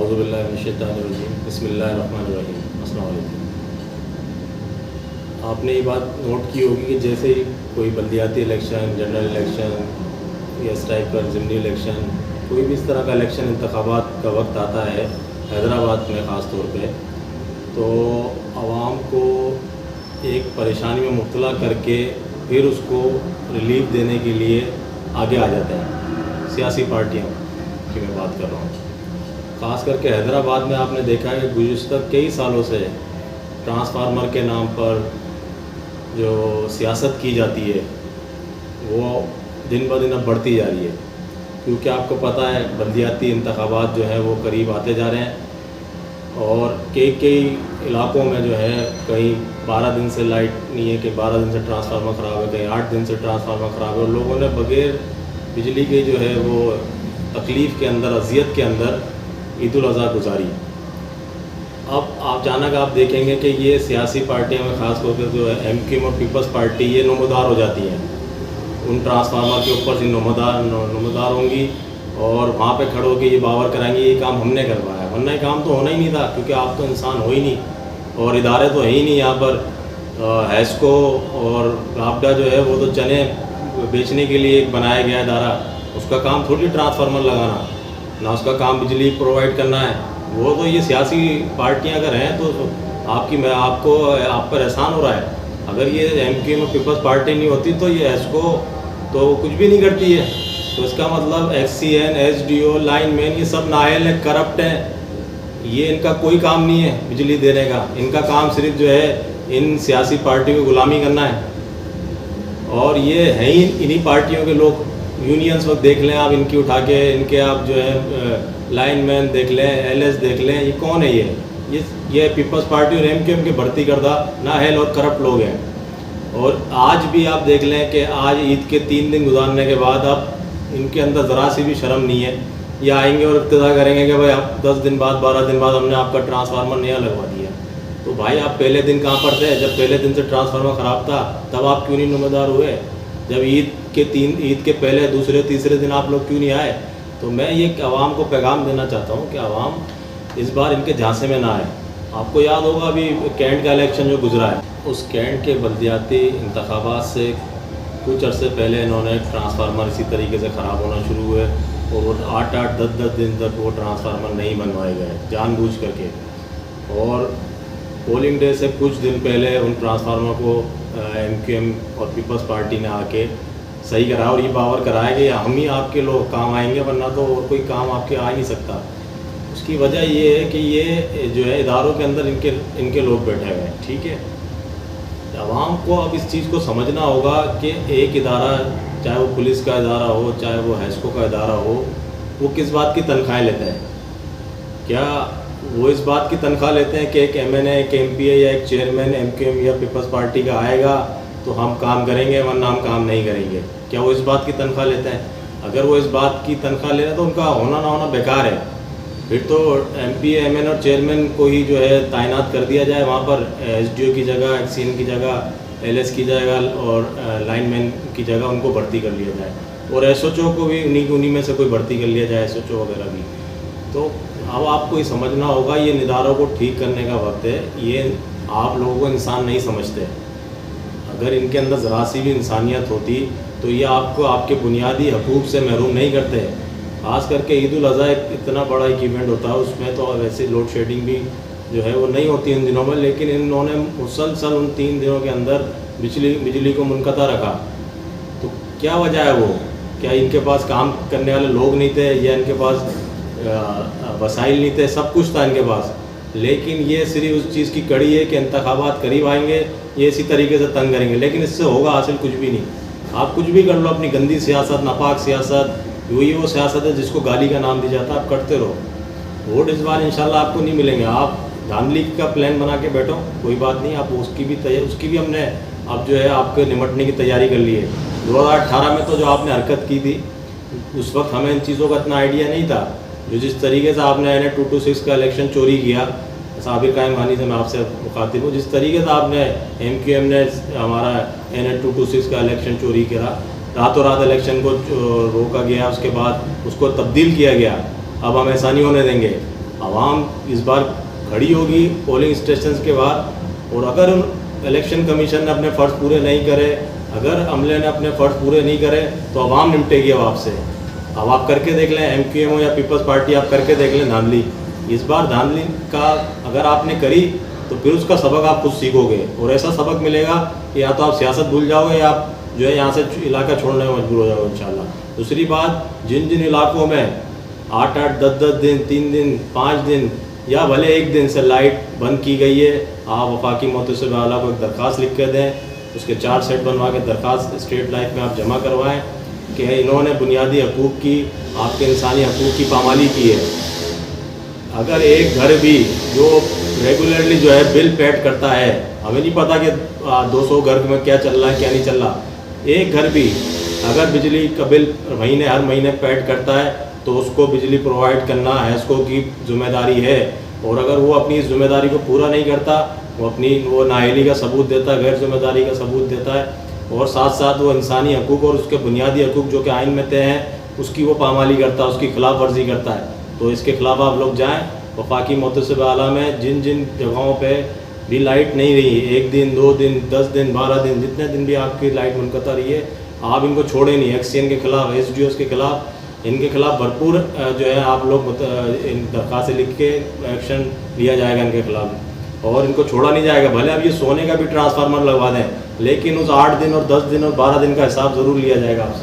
اعوذ باللہ من الشیطان الرجیم بسم اللہ الرحمن الرحیم السلام علیکم۔ آپ نے یہ بات نوٹ کی ہوگی کہ جیسے ہی کوئی بلدیاتی الیکشن، جنرل الیکشن یا اس ٹائپ کا ضمنی الیکشن، کوئی بھی اس طرح کا الیکشن انتخابات کا وقت آتا ہے حیدرآباد میں خاص طور پہ، تو عوام کو ایک پریشانی میں مبتلا کر کے پھر اس کو ریلیف دینے کے لیے آگے آ جاتے ہیں سیاسی پارٹیاں کی میں بات کر رہا ہوں۔ خاص کر کے حیدرآباد میں آپ نے دیکھا ہے کہ گزشتہ کئی سالوں سے ٹرانسفارمر کے نام پر جو سیاست کی جاتی ہے وہ دن بدن اب بڑھتی جا رہی ہے، کیونکہ آپ کو پتہ ہے بلدیاتی انتخابات جو ہے وہ قریب آتے جا رہے ہیں، اور کئی علاقوں میں جو ہے کہیں 12 دن سے لائٹ نہیں ہے، کہ 12 دن سے ٹرانسفارمر خراب ہے، کہیں 8 دن سے ٹرانسفارمر خراب ہے، اور لوگوں نے بغیر بجلی کے جو ہے وہ تکلیف کے اندر، اذیت کے اندر عید الاضحیٰ گزاری۔ اب آپ جانک آپ دیکھیں گے کہ یہ سیاسی پارٹیاں میں خاص طور پہ جو ہے ایم کیو ایم اور پیپلز پارٹی یہ نمودار ہو جاتی ہیں، ان ٹرانسفارمر کے اوپر سے نمودار ہوں گی، اور وہاں پہ کھڑے ہو کے یہ باور کرائیں گے یہ کام ہم نے کروایا، ورنہ یہ کام تو ہونا ہی نہیں تھا، کیونکہ آپ تو انسان ہو ہی نہیں، اور ادارے تو ہے ہی نہیں یہاں پر۔ ہیسکو اور رابطہ جو ہے وہ تو چنے بیچنے کے لیے ایک بنایا گیا ادارہ، اس کا کام تھوڑی ٹرانسفارمر لگانا، نہ اس کا کام بجلی پرووائڈ کرنا ہے۔ وہ تو یہ سیاسی پارٹیاں اگر ہیں تو آپ پر احسان ہو رہا ہے۔ اگر یہ ایم کیو ایم اور پیپلز پارٹی نہیں ہوتی تو یہ ہیسکو تو کچھ بھی نہیں کرتی ہے، تو اس کا مطلب S C N, S D O, line مین یہ سب نااہل ہیں، کرپٹ ہیں، یہ ان کا کوئی کام نہیں ہے بجلی دینے کا، ان کا کام صرف جو ہے ان سیاسی پارٹیوں کی غلامی کرنا ہے، اور یہ ہیں ہی انہی پارٹیوں کے لوگ۔ یونینس وقت دیکھ لیں آپ ان کی اٹھا کے، ان کے آپ جو ہے لائن مین دیکھ لیں، ایل ایس دیکھ لیں، یہ کون ہے؟ یہ پیپلز پارٹی اور ایم کیو ایم کے بھرتی کردہ نااہل اور کرپٹ لوگ ہیں۔ اور آج بھی آپ دیکھ لیں کہ آج عید کے 3 دن گزارنے کے بعد اب ان کے اندر ذرا سی بھی شرم نہیں ہے، یہ آئیں گے اور اقتضا کریں گے کہ بھائی اب 10 دن بعد 12 دن بعد ہم نے آپ کا ٹرانسفارمر نیا لگوا دیا۔ تو بھائی آپ پہلے دن کہاں پر تھے؟ جب پہلے دن سے ٹرانسفارمر خراب تھا تب آپ کیوں نہیں نمودار ہوئے؟ جب عید کے پہلے، دوسرے، تیسرے دن آپ لوگ کیوں نہیں آئے؟ تو میں یہ عوام کو پیغام دینا چاہتا ہوں کہ عوام اس بار ان کے جھانسے میں نہ آئے۔ آپ کو یاد ہوگا ابھی کینٹ کا الیکشن جو گزرا ہے، اس کینٹ کے بلدیاتی انتخابات سے کچھ عرصے پہلے انہوں نے ٹرانسفارمر اسی طریقے سے خراب ہونا شروع ہوئے، اور وہ 8-8 10-10 دن تک وہ ٹرانسفارمر نہیں بنوائے گئے جان بوجھ کر کے، اور پولنگ ڈے سے کچھ دن پہلے ان ٹرانسفارمر کو ایم کیو ایم اور پیپلز پارٹی نے آ کے صحیح کرایا، اور یہ باور کرایا کہ ہم ہی آپ کے لوگ کام آئیں گے، ورنہ تو اور کوئی کام آپ کے آ نہیں سکتا۔ اس کی وجہ یہ ہے کہ یہ جو ہے اداروں کے اندر ان کے لوگ بیٹھے ہوئے ہیں، ٹھیک ہے۔ عوام کو اب اس چیز کو سمجھنا ہوگا کہ ایک ادارہ، چاہے وہ پولیس کا ادارہ ہو، چاہے وہ ہیسکو کا ادارہ ہو، وہ کس بات کی تنخواہیں لیتے ہیں؟ کیا وہ اس بات کی تنخواہ لیتے ہیں کہ ایک ایم این اے، ایک ایم پی اے یا ایک چیئرمین ایم کیو ایم یا پیپلز پارٹی کا آئے گا تو ہم کام کریں گے ورنہ ہم کام نہیں کریں گے؟ کیا وہ اس بات کی تنخواہ لیتے ہیں؟ اگر وہ اس بات کی تنخواہ لے رہے ہیں تو ان کا ہونا نہ ہونا بیکار ہے۔ پھر تو ایم پی اے، ایم این اور چیئرمین کو ہی جو ہے تعینات کر دیا جائے وہاں پر، ایس ڈی او کی جگہ، ایکس سی این کی جگہ، ایل ایس کی جگہ، اور لائن مین کی جگہ ان کو بھرتی کر لیا جائے، اور ایس ایچ او کو بھی انہی میں سے کوئی بھرتی کر لیا جائے، ایس ایچ او وغیرہ بھی۔ تو اب آپ کو یہ سمجھنا ہوگا یہ اداروں کو ٹھیک کرنے کا وقت ہے، یہ آپ لوگوں کو انسان نہیں سمجھتے۔ اگر ان کے اندر ذرا سی بھی انسانیت ہوتی تو یہ آپ کو آپ کے بنیادی حقوق سے محروم نہیں کرتے۔ خاص کر کے عید الاضحیٰ اتنا بڑا ایک ایونٹ ہوتا ہے، اس میں تو ویسے لوڈ شیڈنگ بھی جو ہے وہ نہیں ہوتی ان دنوں میں، لیکن انہوں نے مسلسل ان 3 دنوں کے اندر بجلی کو منقطع رکھا۔ تو کیا وجہ ہے؟ وہ کیا ان کے پاس کام کرنے والے لوگ نہیں تھے، یا ان کے پاس وسائل نہیں تھے؟ سب کچھ تھا ان کے پاس، لیکن یہ صرف اس چیز کی کڑی ہے کہ انتخابات قریب آئیں گے یہ اسی طریقے سے تنگ کریں گے، لیکن اس سے ہوگا حاصل کچھ بھی نہیں۔ آپ کچھ بھی کر لو، اپنی گندی سیاست، ناپاک سیاست، وہی وہ سیاست ہے جس کو گالی کا نام دیا جاتا ہے، آپ کرتے رہو۔ ووٹ اس بار انشاءاللہ آپ کو نہیں ملیں گے۔ آپ دھاندلی کا پلان بنا کے بیٹھو، کوئی بات نہیں، آپ اس کی بھی ہم نے اب جو ہے آپ کے نمٹنے کی تیاری کر لی ہے۔ 2018 میں تو جو آپ نے حرکت کی تھی اس وقت ہمیں ان چیزوں کا اتنا آئیڈیا نہیں تھا، جس طریقے سے آپ نے NA-226 کا الیکشن چوری کیا، صابر قائم خانی سے میں آپ سے مخاطب ہوں، جس طریقے سے آپ نے ایم کیو ایم نے ہمارا NA-226 کا الیکشن چوری کرا، راتوں رات الیکشن کو روکا گیا، اس کے بعد اس کو تبدیل کیا گیا، اب ہم ایسا نہیں ہونے دیں گے۔ عوام اس بار کھڑی ہوگی پولنگ اسٹیشنز کے باہر، اور اگر الیکشن کمیشن نے اپنے فرض پورے نہیں کرے، اگر عملے نے اپنے فرض پورے نہیں کرے تو عوام نمٹے گی اب آپ سے۔ اب آپ کر کے دیکھ لیں، ایم کیو ایم ہو یا پیپلز پارٹی، آپ کر کے دیکھ لیں دھاندلی۔ اس بار دھاندلی کا اگر آپ نے کری تو پھر اس کا سبق آپ خود سیکھو گے، اور ایسا سبق ملے گا کہ یا تو آپ سیاست بھول جاؤ گے یا آپ جو ہے یہاں سے علاقہ چھوڑنے میں مجبور ہو جاؤ گے انشاءاللہ۔ دوسری بات، جن علاقوں میں 8 10 دن، 3 دن، 5 دن یا بھلے 1 دن سے لائٹ بند کی گئی ہے، آپ وفاقی محتسب اعلیٰ کو ایک درخواست لکھ کے دیں، اس کے 4 سیٹ بنوا کے درخواست اسٹیٹ لائف میں آپ جمع کروائیں کہ انہوں نے بنیادی حقوق کی، آپ کے انسانی حقوق کی پامالی کی ہے۔ اگر ایک گھر بھی جو ریگولرلی جو ہے بل پیڈ کرتا ہے، ہمیں نہیں پتہ کہ 200 گھر میں کیا چل رہا ہے کیا نہیں چل رہا، ایک گھر بھی اگر بجلی کا بل ہر مہینے پیڈ کرتا ہے تو اس کو بجلی پرووائڈ کرنا ہیسکو کی ذمہ داری ہے، اور اگر وہ اپنی اس ذمہ داری کو پورا نہیں کرتا، وہ نااہلی کا ثبوت دیتا ہے، غیر ذمہ داری کا ثبوت دیتا ہے، اور ساتھ ساتھ وہ انسانی حقوق اور اس کے بنیادی حقوق جو کہ آئین میں طے ہیں اس کی وہ پامالی کرتا ہے، اس کی خلاف ورزی کرتا ہے، تو اس کے خلاف آپ لوگ جائیں۔ وفاقی محتسب اعلیٰ میں جن جگہوں پہ بھی لائٹ نہیں رہی، 1 دن 2 دن 10 دن 12 دن، جتنے دن بھی آپ کی لائٹ منقطع رہی ہے، آپ ان کو چھوڑیں نہیں۔ ایکس سی این کے خلاف، ایس ڈی اوز کے خلاف، ان کے خلاف بھرپور جو ہے آپ لوگ درخواستیں لکھ کے ایکشن لیا جائے گا ان کے خلاف، اور ان کو چھوڑا نہیں جائے گا۔ بھلے اب یہ سونے کا بھی ٹرانسفارمر لگوا دیں، لیکن اس 8 دن اور 10 دن اور 12 دن کا حساب ضرور لیا جائے گا آپ سے۔